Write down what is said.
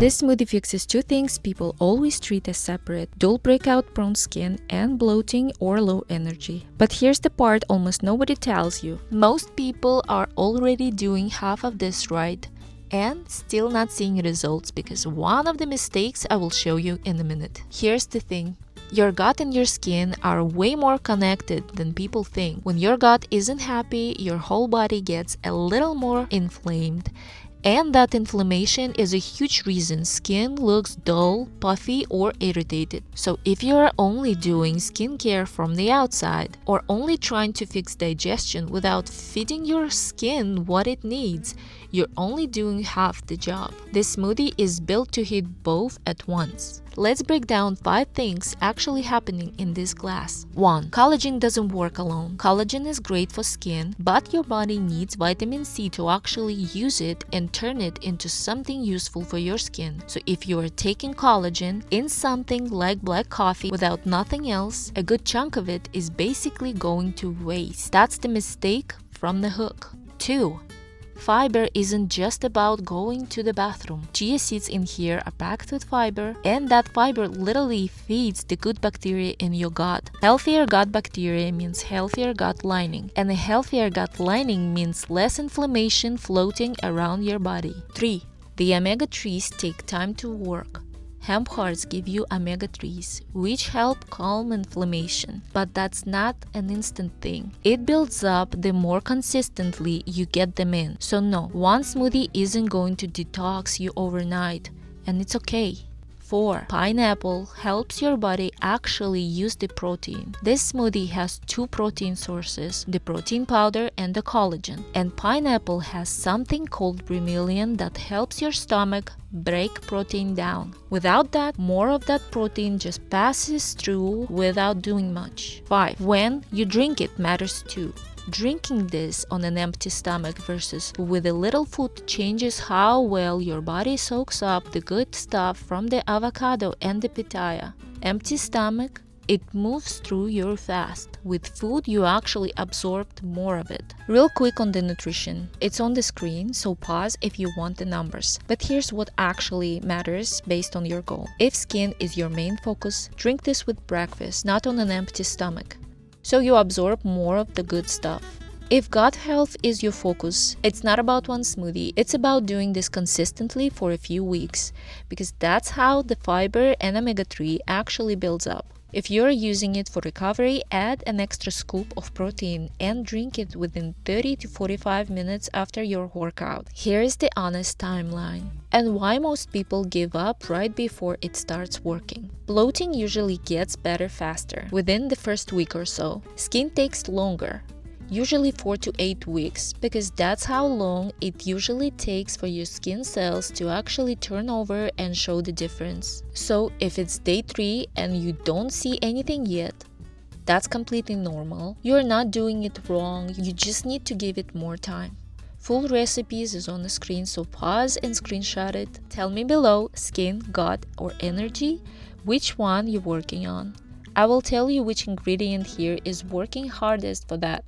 This smoothie fixes two things people always treat as separate: dull breakout prone skin and bloating or low energy. But here's the part almost nobody tells you. Most people are already doing half of this right and still not seeing results because one of the mistakes I will show you in a minute. Here's the thing. Your gut and your skin are way more connected than people think. When your gut isn't happy, your whole body gets a little more inflamed. And that inflammation is a huge reason skin looks dull, puffy, or irritated. So if you are only doing skincare from the outside or only trying to fix digestion without feeding your skin what it needs, you're only doing half the job. This smoothie is built to hit both at once. Let's break down 5 things actually happening in this glass. 1. Collagen doesn't work alone. Collagen is great for skin, but your body needs vitamin C to actually use it and turn it into something useful for your skin. So if you are taking collagen in something like black coffee without nothing else, a good chunk of it is basically going to waste. That's the mistake from the hook. 2. Fiber isn't just about going to the bathroom. Chia seeds in here are packed with fiber, and that fiber literally feeds the good bacteria in your gut. Healthier gut bacteria means healthier gut lining, and a healthier gut lining means less inflammation floating around your body. 3. The omega-3s take time to work. Hemp hearts give you omega-3s, which help calm inflammation. But that's not an instant thing. It builds up the more consistently you get them in. So no, one smoothie isn't going to detox you overnight, and it's okay. 4. Pineapple helps your body actually use the protein. This smoothie has 2 protein sources, the protein powder and the collagen. And pineapple has something called bromelain that helps your stomach break protein down. Without that, more of that protein just passes through without doing much. 5. When you drink it matters too. Drinking this on an empty stomach versus with a little food changes how well your body soaks up the good stuff from the avocado and the pitaya. Empty stomach, it moves through you fast. With food, you actually absorbed more of it. Real quick on the nutrition. It's on the screen, so pause if you want the numbers. But here's what actually matters based on your goal. If skin is your main focus, drink this with breakfast, not on an empty stomach, so you absorb more of the good stuff. If gut health is your focus, it's not about one smoothie, it's about doing this consistently for a few weeks, because that's how the fiber and omega-3 actually builds up. If you're using it for recovery, add an extra scoop of protein and drink it within 30 to 45 minutes after your workout. Here is the honest timeline and why most people give up right before it starts working. Bloating usually gets better faster within the first week or so. Skin takes longer, usually 4 to 8 weeks, because that's how long it usually takes for your skin cells to actually turn over and show the difference. So if it's day 3 and you don't see anything yet, that's completely normal. You're not doing it wrong, you just need to give it more time. Full recipes is on the screen, so pause and screenshot it. Tell me below, skin, gut, or energy, which one you're working on. I will tell you which ingredient here is working hardest for that.